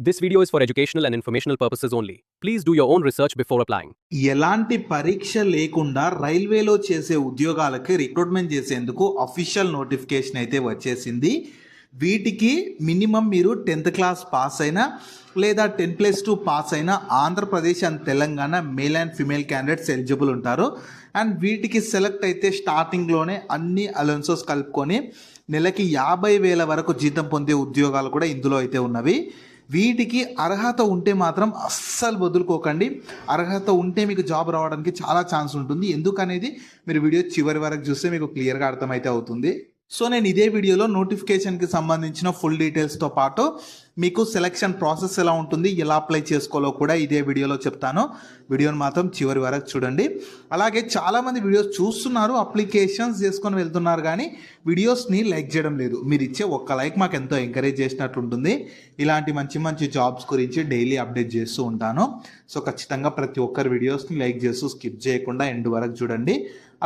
This video is for educational and informational purposes only. Please do your own research before applying. ఎలాంటి పరీక్ష లేకుండా రైల్వేలో చేసే ఉద్యోగాలకి రిక్రూట్మెంట్ చేసేందుకు అఫీషియల్ నోటిఫికేషన్ అయితే వచ్చేసింది. వీటికి మినిమం మీరు 10th క్లాస్ పాస్ అయినా లేదా 10+2 పాస్ అయినా Andhra Pradesh and Telangana male and female candidates eligible ఉంటారు. అండ్ వీటికి సెలెక్ట్ అయితే స్టార్టింగ్లోనే అన్ని అలవెన్సెస్ కలుపుకొని నెలకి 50,000 వరకు జీతం పొందే ఉద్యోగాలు కూడా ఇందులో అయితే ఉన్నవి. వీటికి అర్హత ఉంటే మాత్రం అస్సలు వదులుకోకండి. అర్హత ఉంటే మీకు జాబ్ రావడానికి చాలా ఛాన్స్ ఉంటుంది. ఎందుకనేది మీరు వీడియో చివరి వరకు చూస్తే మీకు క్లియర్గా అర్థమైతే అవుతుంది. సో నేను ఇదే వీడియోలో నోటిఫికేషన్కి సంబంధించిన ఫుల్ డీటెయిల్స్తో పాటు మీకు సెలక్షన్ ప్రాసెస్ ఎలా ఉంటుంది, ఎలా అప్లై చేసుకోవాలో కూడా ఇదే వీడియోలో చెప్తాను. వీడియోని మాత్రం చివరి వరకు చూడండి. అలాగే చాలామంది వీడియోస్ చూస్తున్నారు, అప్లికేషన్స్ చేసుకొని వెళ్తున్నారు, కానీ వీడియోస్ని లైక్ చేయడం లేదు. మీరు ఇచ్చే ఒక్క లైక్ మాకు ఎంతో ఎంకరేజ్ చేసినట్లు ఉంటుంది. ఇలాంటి మంచి మంచి జాబ్స్ గురించి డైలీ అప్డేట్ చేస్తూ ఉంటాను. సో ఖచ్చితంగా ప్రతి ఒక్కరి వీడియోస్ని లైక్ చేస్తూ స్కిప్ చేయకుండా ఎండ్ వరకు చూడండి.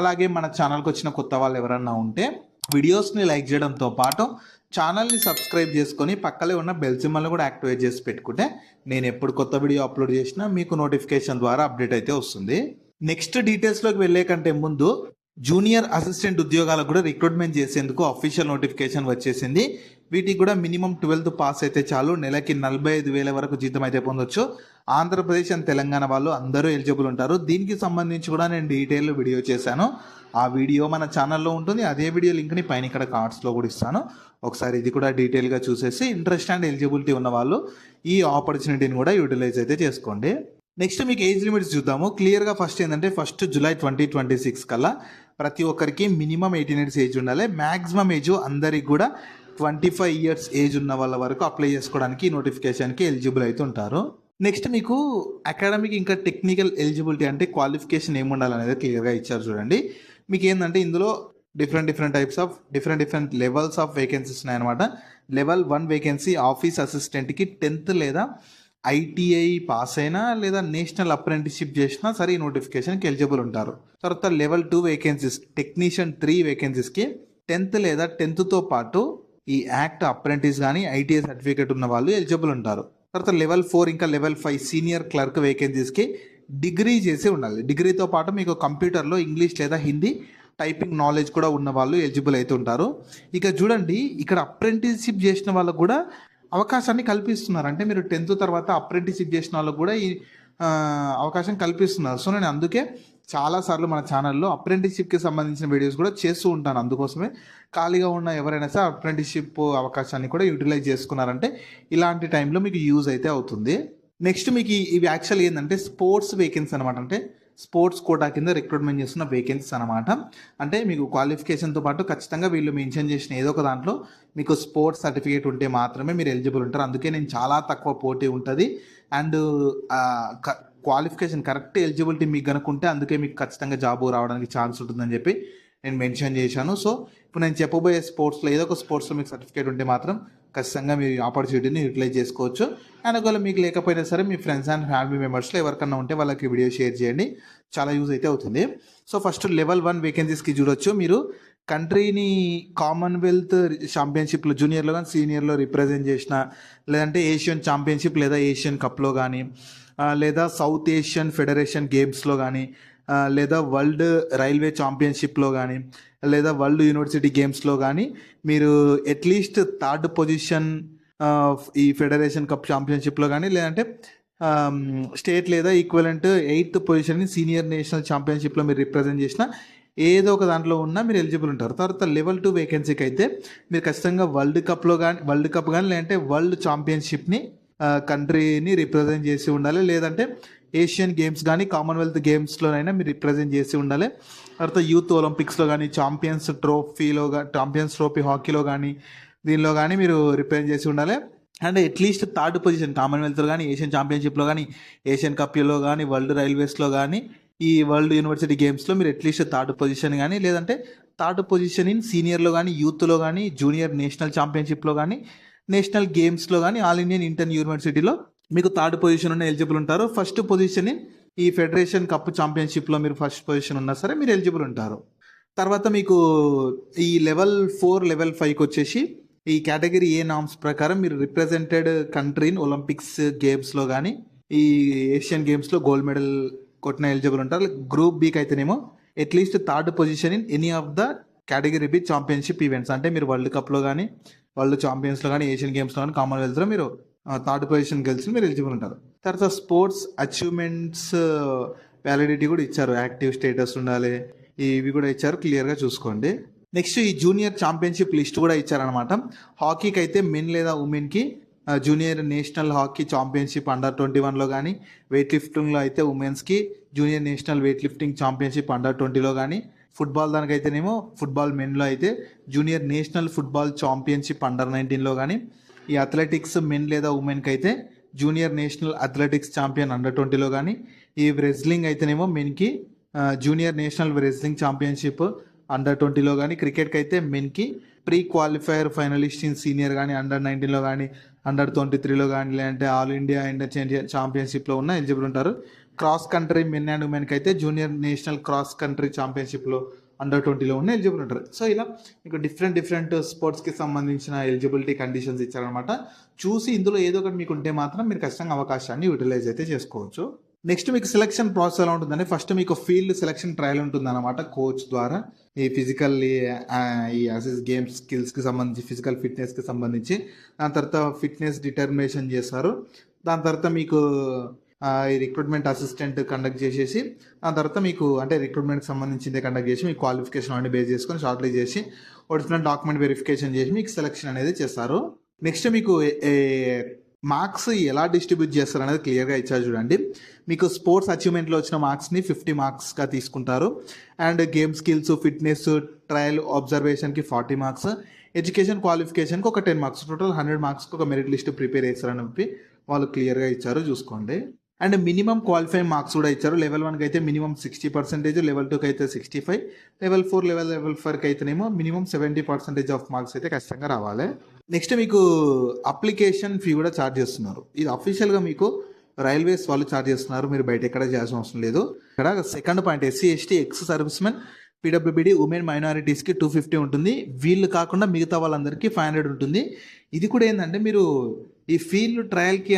అలాగే మన ఛానల్కి వచ్చిన కొత్త వాళ్ళు ఎవరన్నా ఉంటే వీడియోస్ని లైక్ చేయడంతో పాటు ఛానల్ని సబ్స్క్రైబ్ చేసుకొని పక్కనే ఉన్న బెల్ సింబల్ని కూడా యాక్టివేట్ చేసి పెట్టుకుంటే నేను ఎప్పుడు కొత్త వీడియో అప్లోడ్ చేసినా మీకు నోటిఫికేషన్ ద్వారా అప్డేట్ అయితే వస్తుంది. నెక్స్ట్ డీటెయిల్స్లోకి వెళ్ళే కంటే ముందు జూనియర్ అసిస్టెంట్ ఉద్యోగాలకు కూడా రిక్రూట్మెంట్ చేసేందుకు అఫీషియల్ నోటిఫికేషన్ వచ్చేసింది. వీటికి కూడా మినిమం 12th పాస్ అయితే చాలు. నెలకి 45,000 వరకు జీతం అయితే పొందొచ్చు. ఆంధ్రప్రదేశ్ అండ్ తెలంగాణ వాళ్ళు అందరూ ఎలిజిబుల్ ఉంటారు. దీనికి సంబంధించి కూడా నేను డీటెయిల్ వీడియో చేశాను. ఆ వీడియో మన ఛానల్లో ఉంటుంది. అదే వీడియో లింక్ని పైన ఇక్కడ కార్డ్స్లో కూడా ఇస్తాను. ఒకసారి ఇది కూడా డీటెయిల్గా చూసేసి ఇంట్రెస్ట్ అండ్ ఎలిజిబిలిటీ ఉన్న వాళ్ళు ఈ ఆపర్చునిటీని కూడా యూటిలైజ్ అయితే చేసుకోండి. నెక్స్ట్ మీకు ఏజ్ లిమిట్స్ చూద్దాము. క్లియర్గా ఫస్ట్ ఏంటంటే 1 జూలై 2026 కల్లా ప్రతి ఒక్కరికి మినిమం 18 years ఏజ్ ఉండాలి. మ్యాక్సిమం ఏజ్ అందరికి కూడా 25 years ఏజ్ ఉన్న వాళ్ళ వరకు అప్లై చేసుకోవడానికి ఈ నోటిఫికేషన్కి ఎలిజిబుల్ అయితే ఉంటారు. నెక్స్ట్ మీకు అకాడమిక్ ఇంకా టెక్నికల్ ఎలిజిబిలిటీ అంటే క్వాలిఫికేషన్ ఏమి ఉండాలనేది క్లియర్గా ఇచ్చారు చూడండి. మీకు ఏంటంటే ఇందులో different types of different levels of vacancies ఉన్నాయన్నమాట. లెవెల్ 1 వేకెన్సీ ఆఫీస్ అసిస్టెంట్కి 10th లేదా ITI పాస్ అయినా లేదా నేషనల్ అప్రెంటిస్షిప్ చేసినా సరే ఈ నోటిఫికేషన్కి ఎలిజిబుల్ ఉంటారు. తర్వాత లెవెల్ 2 వేకెన్సీస్ టెక్నీషియన్ 3 వేకెన్సీస్కి 10th లేదా 10th పాటు ఈ యాక్ట్ అప్రెంటిస్ కానీ ITI సర్టిఫికేట్ ఉన్న వాళ్ళు ఎలిజిబుల్ ఉంటారు. తర్వాత లెవెల్ 4 ఇంకా లెవెల్ 5 సీనియర్ క్లర్క్ వేకెన్సీస్కి డిగ్రీ చేసి ఉండాలి. డిగ్రీతో పాటు మీకు కంప్యూటర్లో ఇంగ్లీష్ లేదా హిందీ టైపింగ్ నాలెడ్జ్ కూడా ఉన్న వాళ్ళు ఎలిజిబుల్ అయితే ఉంటారు. ఇక చూడండి, ఇక్కడ అప్రెంటిస్షిప్ చేసిన వాళ్ళకు కూడా అవకాశాన్ని కల్పిస్తున్నారు. అంటే మీరు 10th తర్వాత అప్రెంటిస్షిప్ చేసిన వాళ్ళకు కూడా ఈ అవకాశం కల్పిస్తున్నారు. సో నేను అందుకే చాలాసార్లు మన ఛానల్లో అప్రెంటిస్షిప్కి సంబంధించిన వీడియోస్ కూడా చేస్తూ ఉంటాను. అందుకోసమే ఖాళీగా ఉన్న ఎవరైనా సరే అప్రెంటిస్షిప్ అవకాశాన్ని కూడా యూటిలైజ్ చేసుకున్నారంటే ఇలాంటి టైంలో మీకు యూజ్ అయితే అవుతుంది. నెక్స్ట్ మీకు ఇవి యాక్చువల్ ఏంటంటే స్పోర్ట్స్ వేకెన్సీ అనమాట. అంటే స్పోర్ట్స్ కోటా కింద రిక్రూట్మెంట్ చేస్తున్న వేకెన్సీస్ అనమాట. అంటే మీకు క్వాలిఫికేషన్తో పాటు ఖచ్చితంగా వీళ్ళు మెన్షన్ చేసిన ఏదో ఒక దాంట్లో మీకు స్పోర్ట్స్ సర్టిఫికేట్ ఉంటే మాత్రమే మీరు ఎలిజిబుల్ ఉంటారు. అందుకే నేను చాలా తక్కువ పోటీ ఉంటుంది. అండ్ క్వాలిఫికేషన్ కరెక్ట్ ఎలిజిబిలిటీ మీకు కనుక్కుంటే అందుకే మీకు ఖచ్చితంగా జాబ్ రావడానికి ఛాన్స్ ఉంటుందని చెప్పి నేను మెన్షన్ చేశాను. సో ఇప్పుడు నేను చెప్పబోయే స్పోర్ట్స్లో ఏదో ఒక స్పోర్ట్స్లో మీకు సర్టిఫికేట్ ఉంటే మాత్రం ఖచ్చితంగా మీరు ఆపర్చునిటీని యూటిలైజ్ చేసుకోవచ్చు. అండ్ ఒకవేళ మీకు లేకపోయినా సరే మీ ఫ్రెండ్స్ అండ్ ఫ్యామిలీ మెంబర్స్లో ఎవరికన్నా ఉంటే వాళ్ళకి వీడియో షేర్ చేయండి, చాలా యూజ్ అయితే అవుతుంది. సో ఫస్ట్ లెవెల్ 1 వేకెన్సీస్కి చూడొచ్చు. మీరు కంట్రీని కామన్వెల్త్ ఛాంపియన్షిప్లో జూనియర్లో కానీ సీనియర్లో రిప్రజెంట్ చేసిన, లేదంటే ఏషియన్ ఛాంపియన్షిప్ లేదా ఏషియన్ కప్లో కానీ, లేదా సౌత్ ఏషియన్ ఫెడరేషన్ గేమ్స్లో కానీ, లేదా వరల్డ్ రైల్వే ఛాంపియన్షిప్లో కానీ, లేదా వరల్డ్ యూనివర్సిటీ గేమ్స్లో కానీ మీరు అట్లీస్ట్ 3rd పొజిషన్ ఈ ఫెడరేషన్ కప్ ఛాంపియన్షిప్లో కానీ, లేదంటే స్టేట్ లేదా equivalent 8th position senior national ఛాంపియన్షిప్లో మీరు రిప్రజెంట్ చేసిన ఏదో ఒక దాంట్లో ఉన్నా మీరు ఎలిజిబుల్ ఉంటారు. తర్వాత లెవెల్ 2 వేకెన్సీకి అయితే మీరు ఖచ్చితంగా వరల్డ్ కప్ కానీ లేదంటే వరల్డ్ ఛాంపియన్షిప్ని కంట్రీని రిప్రజెంట్ చేసి ఉండాలి, లేదంటే ఏషియన్ గేమ్స్ కానీ కామన్వెల్త్ గేమ్స్లోనైనా మీరు రిప్రజెంట్ చేసి ఉండాలి. తర్వాత యూత్ ఒలింపిక్స్లో కానీ ఛాంపియన్స్ ట్రోఫీ హాకీలో కానీ దీనిలో కానీ మీరు రిప్రజెంట్ చేసి ఉండాలి. అండ్ అట్లీస్ట్ 3rd పొజిషన్ కామన్వెల్త్లో కానీ ఏషియన్ ఛాంపియన్షిప్లో కానీ ఏషియన్ కప్లో కానీ వరల్డ్ రైల్వేస్లో కానీ ఈ వరల్డ్ యూనివర్సిటీ గేమ్స్లో మీరు అట్లీస్ట్ 3rd పొజిషన్ కానీ, లేదంటే 3rd పొజిషన్ ఇన్ సీనియర్లో కానీ యూత్లో కానీ జూనియర్ నేషనల్ ఛాంపియన్షిప్లో కానీ నేషనల్ గేమ్స్లో కానీ ఆల్ ఇండియన్ ఇంటర్ యూనివర్సిటీలో మీకు 3rd పొజిషన్ ఉన్న ఎలిజిబుల్ ఉంటారు. ఫస్ట్ పొజిషన్ ఈ ఫెడరేషన్ కప్ ఛాంపియన్షిప్లో మీరు ఫస్ట్ పొజిషన్ ఉన్నా సరే మీరు ఎలిజిబుల్ ఉంటారు. తర్వాత మీకు ఈ లెవెల్ 4 లెవెల్ 5కి వచ్చేసి ఈ కేటగిరీ ఏ నామ్స్ ప్రకారం మీరు రిప్రజెంటెడ్ కంట్రీ ఇన్ ఒలింపిక్స్ గేమ్స్లో కానీ ఈ ఏషియన్ గేమ్స్లో గోల్డ్ మెడల్ కొట్టిన ఎలిజిబుల్ ఉంటారు. గ్రూప్ బికి అయితేనేమో at least third position in any of the category B championship events, అంటే మీరు వరల్డ్ కప్లో కానీ వరల్డ్ ఛాంపియన్స్లో కానీ ఏషియన్ గేమ్స్లో కానీ కామన్వెల్త్లో మీరు థర్డ్ పొజిషన్ గెలిచి మీరు ఎలిజిబుల్ ఉంటారు. తర్వాత స్పోర్ట్స్ అచీవ్మెంట్స్ వ్యాలిడిటీ కూడా ఇచ్చారు, యాక్టివ్ స్టేటస్ ఉండాలి, ఇవి కూడా ఇచ్చారు, క్లియర్గా చూసుకోండి. నెక్స్ట్ ఈ జూనియర్ ఛాంపియన్షిప్ లిస్ట్ కూడా ఇచ్చారనమాట. హాకీకి అయితే మెన్ లేదా ఉమెన్కి junior national hockey championship under 21లో కానీ, వెయిట్ లిఫ్టింగ్లో అయితే ఉమెన్స్కి junior national weight lifting championship under 20లో కానీ, ఫుట్బాల్ దానికైతేనేమో ఫుట్బాల్ మెన్లో అయితే junior national football championship under 19లో కానీ, ఈ అథ్లెటిక్స్ మెన్ లేదా ఉమెన్కి అయితే junior national athletics champion under 20లో కానీ, ఈ రెజ్లింగ్ అయితేనేమో మెన్కి junior national wrestling championship under 20లో కానీ, క్రికెట్కి అయితే మెన్కి pre qualifier finalist in senior కానీ అండర్ 19లో కానీ అండర్ 23లో కానీ, లేదంటే ఆల్ ఇండియా ఇంటర్ ఛాంపియన్షిప్లో ఉన్న ఎలిజిబుల్ ఉంటారు. క్రాస్ కంట్రీ మెన్ అండ్ ఉమెన్కి అయితే జూనియర్ నేషనల్ క్రాస్ కంట్రీ ఛాంపియన్షిప్లో అండర్ 20లో ఉన్న ఎలిజిబుల్ ఉంటారు. సో ఇలా మీకు డిఫరెంట్ స్పోర్ట్స్కి సంబంధించిన ఎలిజిబిలిటీ కండిషన్స్ ఇచ్చారనమాట. చూసి ఇందులో ఏదో ఒకటి మీకు ఉంటే మాత్రం మీరు ఖచ్చితంగా అవకాశాన్ని యూటిలైజ్ అయితే చేసుకోవచ్చు. నెక్స్ట్ మీకు సెలక్షన్ ప్రాసెస్ ఎలా ఉంటుందంటే, ఫస్ట్ మీకు ఫీల్డ్ సెలక్షన్ ట్రయల్ ఉంటుందన్నమాట కోచ్ ద్వారా. ఈ ఫిజికల్ ఈ అసెస్ గేమ్స్ స్కిల్స్కి సంబంధించి, ఫిజికల్ ఫిట్నెస్కి సంబంధించి, దాని తర్వాత ఫిట్నెస్ డిటర్మినేషన్ చేస్తారు. దాని తర్వాత మీకు ఈ రిక్రూట్మెంట్ అసిస్టెంట్ కండక్ట్ చేసేసి, దాని తర్వాత మీకు అంటే రిక్రూట్మెంట్కి సంబంధించిందే కండక్ట్ చేసి మీకు క్వాలిఫికేషన్ అన్ని బేస్ చేసుకొని షార్ట్ లిస్ట్ చేసి ఒరిజినల్ డాక్యుమెంట్ వెరిఫికేషన్ చేసి మీకు సెలక్షన్ అనేది చేస్తారు. నెక్స్ట్ మీకు మార్క్స్ ఎలా డిస్ట్రిబ్యూట్ చేస్తారు అనేది క్లియర్గా ఇచ్చారు చూడండి. మీకు స్పోర్ట్స్ అచీవ్మెంట్లో వచ్చిన మార్క్స్ని 50 మార్క్స్గా తీసుకుంటారు. And game skills, fitness, trial, అబ్జర్వేషన్కి 40 మార్క్స్, ఎడ్యుకేషన్ క్వాలిఫికేషన్కి ఒక 10 మార్క్స్, టోటల్ 100 మార్క్స్కి ఒక మెరిట్ లిస్ట్ ప్రిపేర్ చేస్తారని చెప్పి వాళ్ళు క్లియర్గా ఇచ్చారు, చూసుకోండి. అండ్ మినిమం క్వాలిఫైయింగ్ మార్క్స్ కూడా ఇచ్చారు. లెవెల్ 1కి అయితే మినిమం 60%, లెవెల్ 2కి అయితే 65, లెవెల్ 4 లెవెల్ 5కి అయితేనేమో మినిమం 70% ఆఫ్ మార్క్స్ అయితే ఖచ్చితంగా రావాలి. నెక్స్ట్ మీకు అప్లికేషన్ ఫీ కూడా ఛార్జ్ చేస్తున్నారు. ఇది అఫీషియల్గా మీకు రైల్వేస్ వాళ్ళు ఛార్జ్ చేస్తున్నారు, మీరు బయట ఎక్కడ చేయాల్సిన అవసరం లేదు. ఇక్కడ second point, SC ST ex servicemen, PWBD, women మైనారిటీస్కి 250 ఉంటుంది. వీళ్ళు కాకుండా మిగతా వాళ్ళందరికీ 500 ఉంటుంది. ఇది కూడా ఏంటంటే, మీరు ఈ ఫీల్డ్ ట్రయల్కి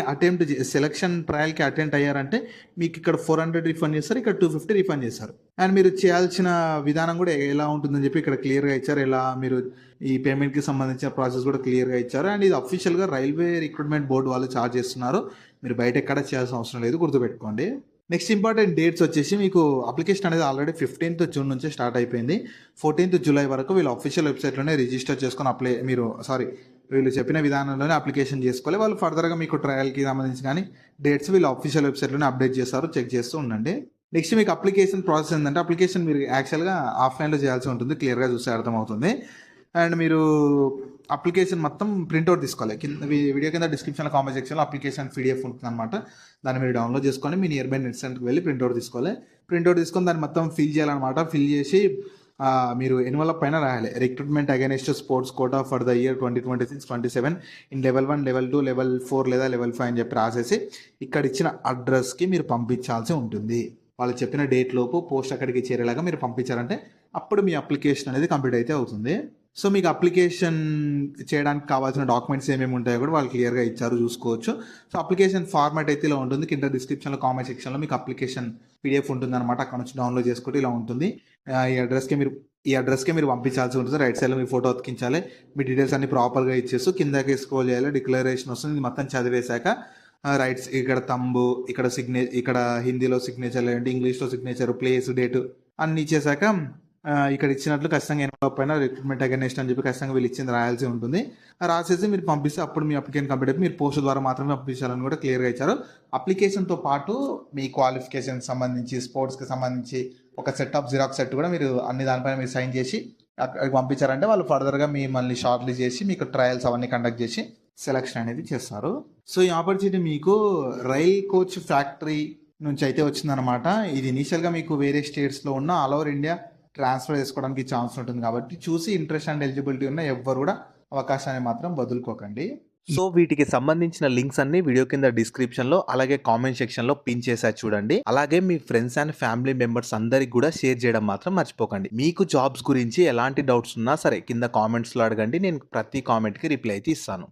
సెలక్షన్ ట్రయల్కి అటెండ్ అయ్యారంటే మీకు ఇక్కడ 400 రిఫండ్ చేస్తారు, ఇక్కడ 250 రిఫండ్ చేస్తారు. అండ్ మీరు చేయాల్సిన విధానం కూడా ఎలా ఉంటుందని చెప్పి ఇక్కడ క్లియర్గా ఇచ్చారు. ఎలా మీరు ఈ పేమెంట్కి సంబంధించిన ప్రాసెస్ కూడా క్లియర్గా ఇచ్చారు. అండ్ ఇది అఫీషియల్గా రైల్వే రిక్రూట్మెంట్ బోర్డు వాళ్ళు ఛార్జ్ చేస్తున్నారు, మీరు బయట ఎక్కడ చేయాల్సిన అవసరం లేదు, గుర్తుపెట్టుకోండి. నెక్స్ట్ ఇంపార్టెంట్ డేట్స్ వచ్చేసి, మీకు అప్లికేషన్ అనేది ఆల్రెడీ 15th జూన్ నుంచి స్టార్ట్ అయిపోయింది. 14th జూలై వరకు వీళ్ళు అఫీషియల్ వెబ్సైట్లోనే రిజిస్టర్ చేసుకొని వీళ్ళు చెప్పిన విధానంలోనే అప్లికేషన్ చేసుకోవాలి. వాళ్ళు ఫర్దర్గా మీకు ట్రయల్కి సంబంధించి కానీ డేట్స్ వీళ్ళు అఫీషియల్ వెబ్సైట్లోనే అప్డేట్ చేస్తారు, చెక్ చేస్తూ ఉండండి. నెక్స్ట్ మీకు అప్లికేషన్ ప్రాసెస్ ఏంటంటే, అప్లికేషన్ మీరు యాక్చువల్గా ఆఫ్లైన్లో చేయాల్సి ఉంటుంది, క్లియర్గా చూస్తే అర్థమవుతుంది. అండ్ మీరు అప్లికేషన్ మొత్తం ప్రింట్అవుట్ తీసుకోవాలి. వీడియో కింద డిస్క్రిప్షన్లో కామెంట్ సెక్షన్లో అప్లికేషన్ PDF ఉంటుంది అనమాట. దాన్ని మీరు డౌన్లోడ్ చేసుకొని మీ నియర్ బై నెట్ సెంటర్కి వెళ్ళి ప్రింట్అవుట్ తీసుకోవాలి. ప్రింట్అవుట్ తీసుకొని దాన్ని మొత్తం ఫిల్ చేయాలన్నమాట. ఫిల్ చేసి మీరు ఎన్వలప్ పైన రాయాలి, recruitment against sports quota for the year 2026-27 in level 1, level 2, level 4 లేదా లెవెల్ 5 అని చెప్పి రాసేసి ఇక్కడ ఇచ్చిన అడ్రస్కి మీరు పంపించాల్సి ఉంటుంది. వాళ్ళు చెప్పిన డేట్ లోపు పోస్ట్ అక్కడికి చేరేలాగా మీరు పంపించారంటే అప్పుడు మీ అప్లికేషన్ అనేది కంప్లీట్ అయితే అవుతుంది. సో మీకు అప్లికేషన్ చేయడానికి కావాల్సిన డాక్యుమెంట్స్ ఏమేమి ఉంటాయో కూడా వాళ్ళు క్లియర్గా ఇచ్చారు, చూసుకోవచ్చు. సో అప్లికేషన్ ఫార్మాట్ అయితే ఇలా ఉంటుంది. కింద డిస్క్రిప్షన్లో కామెంట్ సెక్షన్లో మీకు అప్లికేషన్ PDF ఉంటుంది అనమాట. అక్కడ నుంచి డౌన్లోడ్ చేసుకుంటే ఇలా ఉంటుంది. ఈ అడ్రస్కే మీరు పంపించాల్సి ఉంటుంది. రైట్ సైడ్లో మీ ఫోటో అతికించాలి, మీ డీటెయిల్స్ అన్ని ప్రాపర్గా ఇచ్చేస్తూ కిందకి స్క్రోల్ చేయాలి. డిక్లరేషన్ వస్తుంది, ఇది మొత్తం చదివేశాక రైట్స్ ఇక్కడ తంబు, ఇక్కడ ఇక్కడ హిందీలో సిగ్నేచర్, లేదంటే ఇంగ్లీష్లో సిగ్నేచర్, ప్లేస్, డేట్ అన్ని ఇచ్చేసాక ఇక్కడ ఇచ్చినట్లు ఖచ్చితంగా ఎన్వలప్ పైన రిక్రూట్మెంట్ అగైనెస్ట్ అని చెప్పి ఖచ్చితంగా వీళ్ళు ఇచ్చింది రాయాల్సి ఉంటుంది. రాసేసి మీరు పంపిస్తే అప్పుడు మీ అప్లికేషన్ కంప్లీట్ అయిపోయి మీరు పోస్ట్ ద్వారా మాత్రమే పంపించాలని కూడా క్లియర్గా ఇచ్చారు. అప్లికేషన్తో పాటు మీ క్వాలిఫికేషన్ సంబంధించి, స్పోర్ట్స్కి సంబంధించి ఒక సెట్ ఆఫ్ జిరాక్స్ సెట్ కూడా మీరు అన్ని దానిపైన మీరు సైన్ చేసి అక్కడికి పంపించారంటే వాళ్ళు ఫర్దర్గా మిమ్మల్ని షార్ట్ లిస్ట్ చేసి మీకు ట్రయల్స్ అవన్నీ కండక్ట్ చేసి సెలక్షన్ అనేది చేస్తారు. సో ఈ ఆపర్చునిటీ మీకు రైల్ కోచ్ ఫ్యాక్టరీ నుంచి అయితే వచ్చిందనమాట. ఇది ఇనీషియల్గా మీకు వేరే స్టేట్స్లో ఉన్న ఆల్ ఓవర్ ఇండియా ట్రాన్స్ఫర్ చేసుకోవడానికి ఛాన్స్ ఉంటుంది కాబట్టి చూసి ఇంట్రెస్ట్ అండ్ ఎలిజిబిలిటీ ఉన్న ఎవ్వరు కూడా అవకాశాన్ని మాత్రం వదులుకోకండి. సో వీటికి సంబంధించిన లింక్స్ అన్ని వీడియో కింద డిస్క్రిప్షన్ లో అలాగే కామెంట్ సెక్షన్ లో పిన్ చేసా చూడండి. అలాగే మీ ఫ్రెండ్స్ అండ్ ఫ్యామిలీ మెంబర్స్ అందరికి కూడా షేర్ చేయడం మాత్రం మర్చిపోకండి. మీకు జాబ్స్ గురించి ఎలాంటి డౌట్స్ ఉన్నా సరే కింద కామెంట్స్ లో అడగండి, నేను ప్రతి కామెంట్ కి రిప్లై అయితే ఇస్తాను.